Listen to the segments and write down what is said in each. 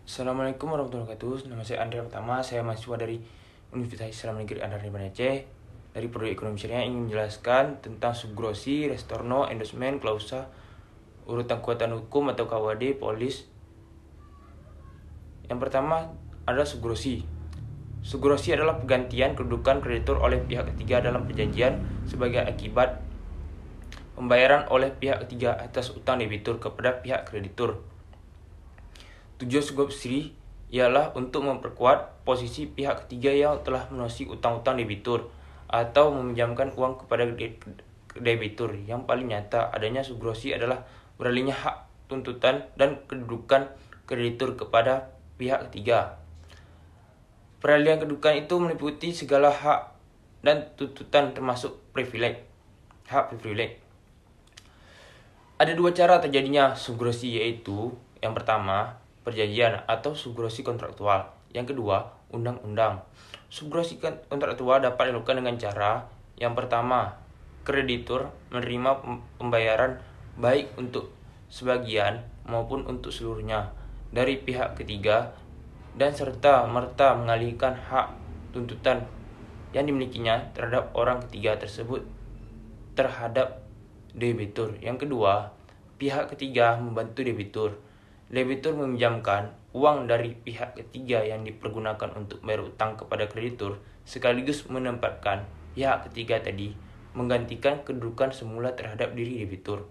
Assalamualaikum warahmatullahi wabarakatuh. Nama saya Andrea Pertama. Saya mahasiswa dari Universitas Islam Negeri Andar di Banda Aceh. Dari Prodi Ekonomi Syariah ingin menjelaskan tentang subgrosi, restorno, endorsement, klausa, urutan kekuatan hukum atau KWD, polis. Yang pertama adalah subgrosi. Subgrosi adalah penggantian kedudukan kreditur oleh pihak ketiga dalam perjanjian sebagai akibat pembayaran oleh pihak ketiga atas utang debitur kepada pihak kreditur. Tujuan subgrosi ialah untuk memperkuat posisi pihak ketiga yang telah melunasi utang-utang debitur atau meminjamkan uang kepada debitur. Yang paling nyata adanya subgrosi adalah beralihnya hak tuntutan dan kedudukan kreditur kepada pihak ketiga. Peralihan kedudukan itu meliputi segala hak dan tuntutan termasuk hak privilege. Ada dua cara terjadinya subgrosi, yaitu yang pertama perjanjian atau subgrosi kontraktual. Yang kedua, undang-undang. Subgrosi kontraktual dapat dilakukan dengan cara yang pertama, kreditur menerima pembayaran baik untuk sebagian maupun untuk seluruhnya dari pihak ketiga dan serta-merta mengalihkan hak tuntutan yang dimilikinya terhadap orang ketiga tersebut terhadap debitur. Yang kedua, pihak ketiga membantu debitur. Debitur meminjamkan uang dari pihak ketiga yang dipergunakan untuk bayar utang kepada kreditur, sekaligus menempatkan pihak ketiga tadi menggantikan kedudukan semula terhadap diri debitur.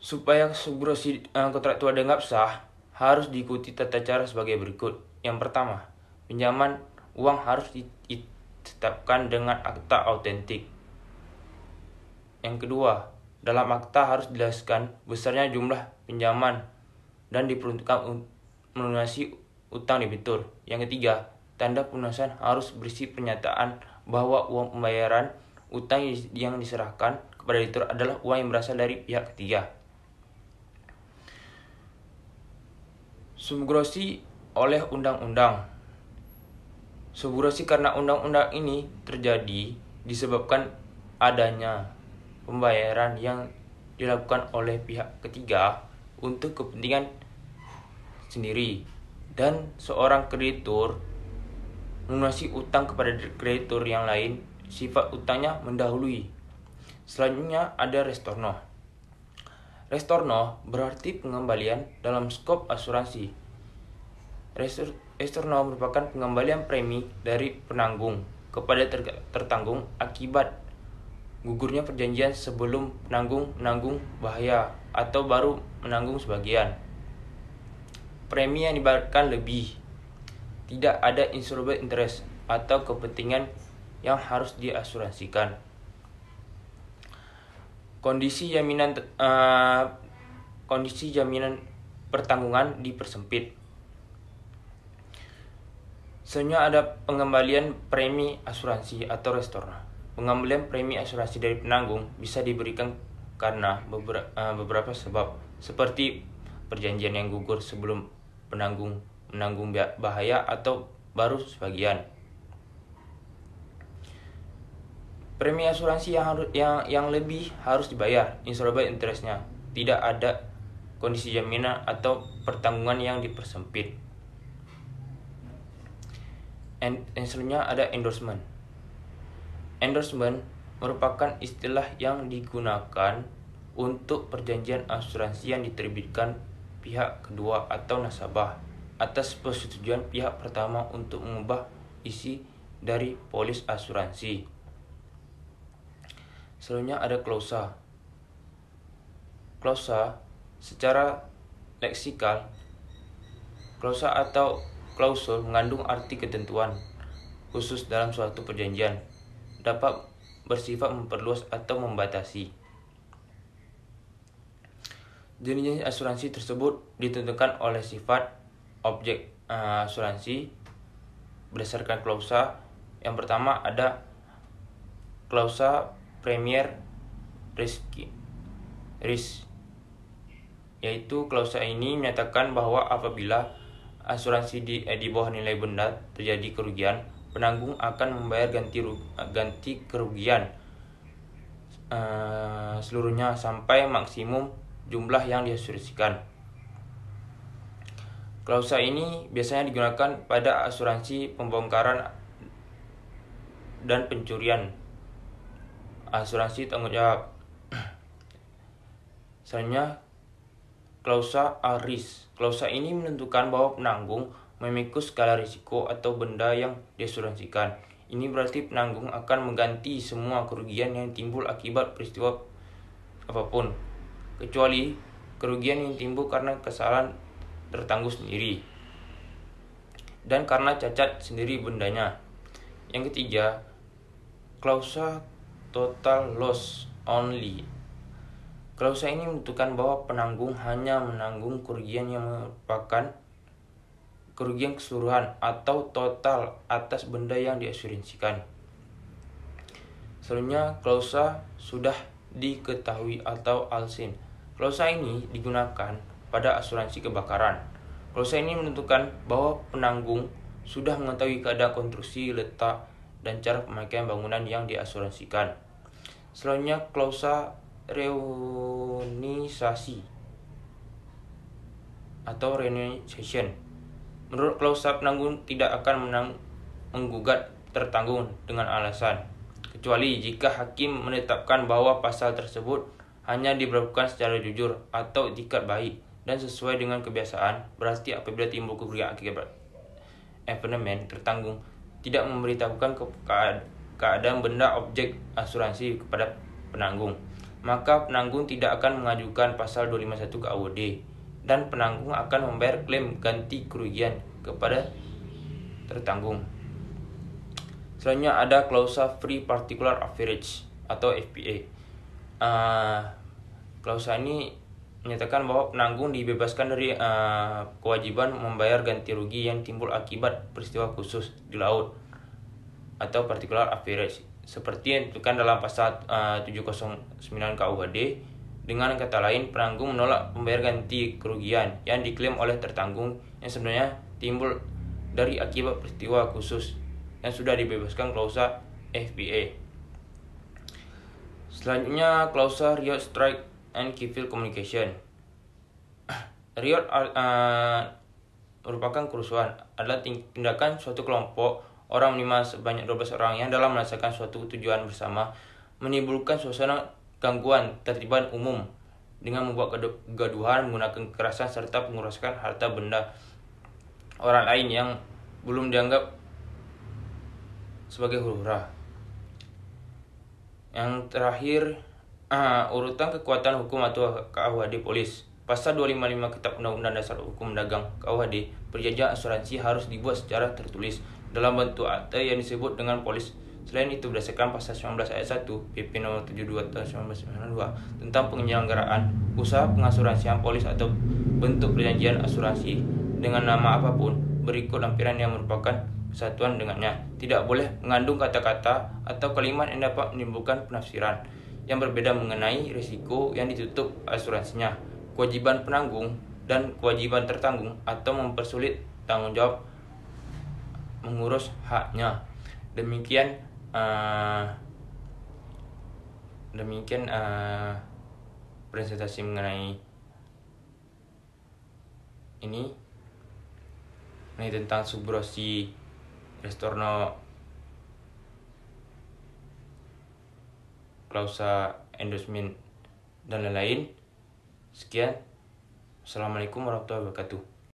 Supaya subgrosi kontraktual dianggap sah, harus diikuti tata cara sebagai berikut. Yang pertama, pinjaman uang harus ditetapkan dengan akta autentik. Yang kedua, dalam akta harus dijelaskan besarnya jumlah pinjaman dan diperuntukkan melunasi utang debitur. Yang ketiga, tanda pelunasan harus berisi pernyataan bahwa uang pembayaran utang yang diserahkan kepada debitur adalah uang yang berasal dari pihak ketiga. Subgrosi oleh undang-undang. Subgrosi karena undang-undang ini terjadi disebabkan adanya pembayaran yang dilakukan oleh pihak ketiga untuk kepentingan sendiri, dan seorang kreditur melunasi utang kepada kreditur yang lain, sifat utangnya mendahului. Selanjutnya ada restorno. Restorno berarti pengembalian dalam skop asuransi. Restorno merupakan pengembalian premi dari penanggung kepada tertanggung akibat gugurnya perjanjian sebelum penanggung menanggung bahaya atau baru menanggung sebagian. Premi yang dibayarkan lebih. Tidak ada insurable interest atau kepentingan yang harus diasuransikan. Kondisi jaminan pertanggungan dipersempit. Selanjutnya ada pengembalian premi asuransi atau restorno. Pengembalian premi asuransi dari penanggung bisa diberikan karena beberapa sebab, seperti perjanjian yang gugur sebelum penanggung menanggung bahaya atau baru sebagian. Premi asuransi yang lebih harus dibayar, insurable interest-nya. Tidak ada kondisi jaminan atau pertanggungan yang dipersempit. Selanjutnya ada endorsement. Endorsement merupakan istilah yang digunakan untuk perjanjian asuransi yang diterbitkan pihak kedua atau nasabah atas persetujuan pihak pertama untuk mengubah isi dari polis asuransi. Selanjutnya ada klausa. Klausa secara leksikal, klausa atau klausul mengandung arti ketentuan khusus dalam suatu perjanjian, dapat bersifat memperluas atau membatasi. Jenis asuransi tersebut ditentukan oleh sifat objek asuransi berdasarkan klausa. Yang pertama ada klausa premier risk, yaitu klausa ini menyatakan bahwa apabila asuransi di bawah nilai benda terjadi kerugian, penanggung akan membayar ganti kerugian seluruhnya sampai maksimum jumlah yang diasuransikan. Klausa ini biasanya digunakan pada asuransi pembongkaran dan pencurian, asuransi tanggung jawab. Selanjutnya, klausa a-risk. Klausa ini menentukan bahwa penanggung memikul skala risiko atau benda yang diasuransikan. Ini berarti penanggung akan mengganti semua kerugian yang timbul akibat peristiwa apapun, kecuali kerugian yang timbul karena kesalahan tertanggung sendiri dan karena cacat sendiri bendanya. Yang ketiga, klausa total loss only. Klausa ini menentukan bahwa penanggung hanya menanggung kerugian yang merupakan kerugian keseluruhan atau total atas benda yang diasuransikan. Selanjutnya, klausa sudah diketahui atau unseen. Klausa ini digunakan pada asuransi kebakaran. Klausa ini menentukan bahwa penanggung sudah mengetahui keadaan konstruksi, letak, dan cara pemakaian bangunan yang diasuransikan. Selanjutnya, klausa reorganisasi atau reorganization. Menurut klausa, penanggung tidak akan menggugat tertanggung dengan alasan, kecuali jika hakim menetapkan bahwa pasal tersebut hanya diberlakukan secara jujur atau itikat baik dan sesuai dengan kebiasaan. Berarti apabila timbul kerugian akibat evenement, tertanggung tidak memberitahukan keadaan benda objek asuransi kepada penanggung, maka penanggung tidak akan mengajukan pasal 251 KUHD dan penanggung akan membayar klaim ganti kerugian kepada tertanggung. Selanjutnya ada klausa free particular average atau FPA. Klausa ini menyatakan bahwa penanggung dibebaskan dari kewajiban membayar ganti rugi yang timbul akibat peristiwa khusus di laut atau particular average, seperti yang ditentukan dalam pasal 709 KUHD. Dengan kata lain, penanggung menolak membayar ganti kerugian yang diklaim oleh tertanggung yang sebenarnya timbul dari akibat peristiwa khusus yang sudah dibebaskan klausa FPA. Selanjutnya, klausa riot strike and civil communication. Riot merupakan kerusuhan, adalah tindakan suatu kelompok orang 5 sebanyak 12 orang yang dalam melaksanakan suatu tujuan bersama menimbulkan suasana gangguan tertiban umum dengan membuat kegaduhan, menggunakan kekerasan, serta pengerusakan harta benda orang lain yang belum dianggap sebagai huru-hara. Yang terakhir, urutan kekuatan hukum atau KUHD polis. Pasal 255 Kitab Undang-Undang Dasar Hukum Dagang KUHD, perjanjian asuransi harus dibuat secara tertulis dalam bentuk akte yang disebut dengan polis. Selain itu, berdasarkan pasal 19 ayat 1 PP nomor 72 tahun 1992 tentang penyelenggaraan usaha pengasuransian polis atau bentuk perjanjian asuransi dengan nama apapun berikut lampiran yang merupakan kesatuan dengannya tidak boleh mengandung kata-kata atau kalimat yang dapat menimbulkan penafsiran yang berbeda mengenai risiko yang ditutup asuransinya, kewajiban penanggung, dan kewajiban tertanggung, atau mempersulit tanggung jawab mengurus haknya. Demikian presentasi mengenai ini tentang subrosi restorno klausa endorsement dan lain-lain. Sekian. Assalamualaikum warahmatullahi wabarakatuh.